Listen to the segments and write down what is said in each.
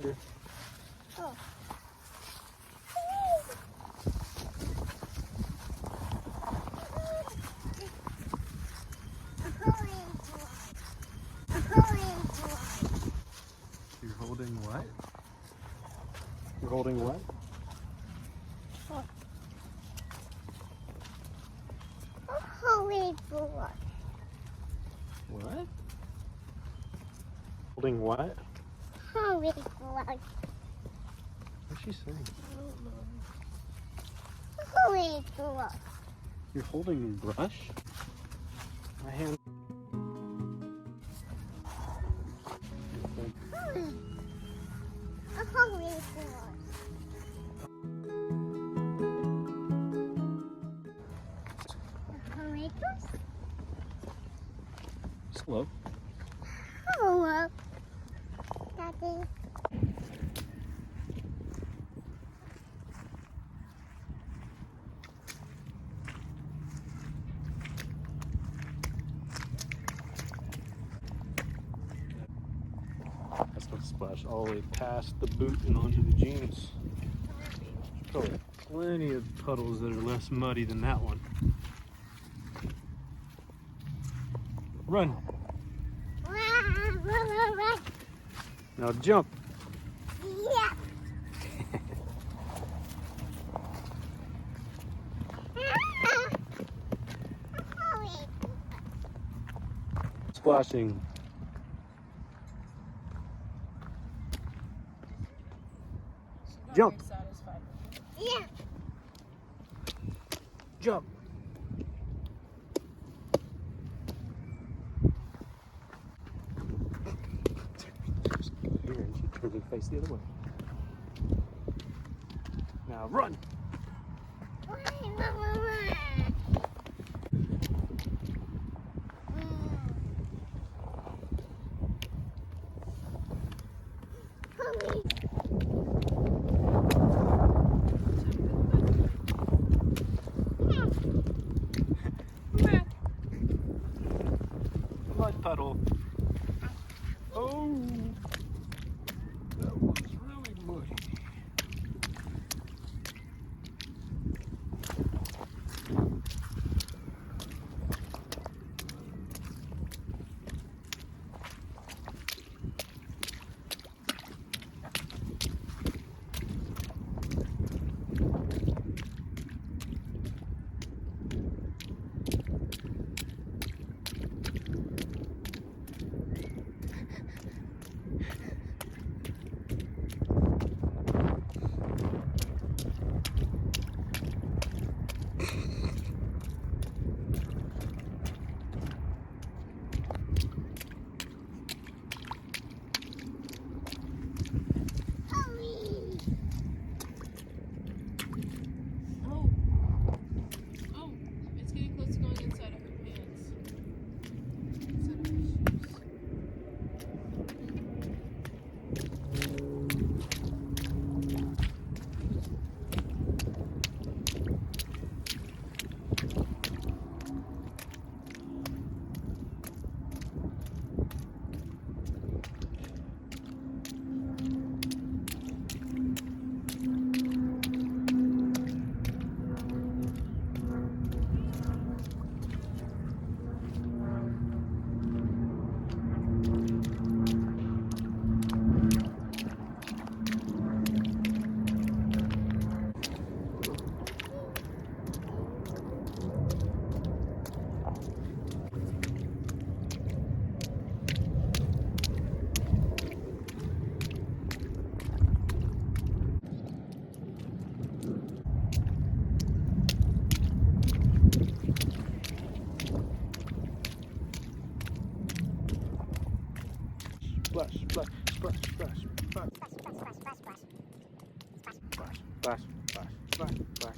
Oh. You're holding what? You're holding what? Oh. Holy boy. What? Holding what? Holy boy. What's she saying? Holy boy. You're holding a brush? My hand. Holy boy. Holy boy. Slow. Hello, Daddy. That's gonna splash all the way past the boot and onto the jeans. Probably plenty of puddles that are less muddy than that one. Run. Run. Now jump. Yeah. Splashing. Jump. Yeah. Jump. Here, and she turns her face the other way. Now run. Mud puddle. Oh, that was really muddy. Oh, it's getting close to going inside of her pants. Inside of her shoes. Splash, splash, splash, splash, splash, splash, splash, splash, splash.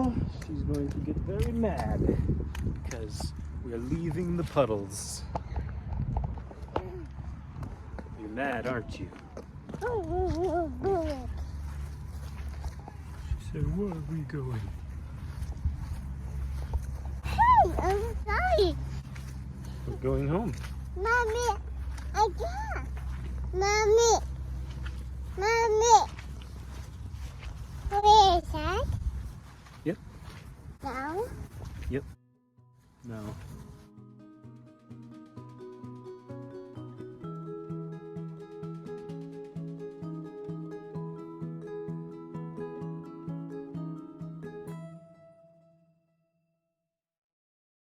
now she's going to get very mad because we're leaving the puddles. You're mad, aren't you? She said, where are we going? Hey, I'm sorry. We're going home. Mommy, I can't. Mommy. Mommy. Where is that? Yep. Now? No.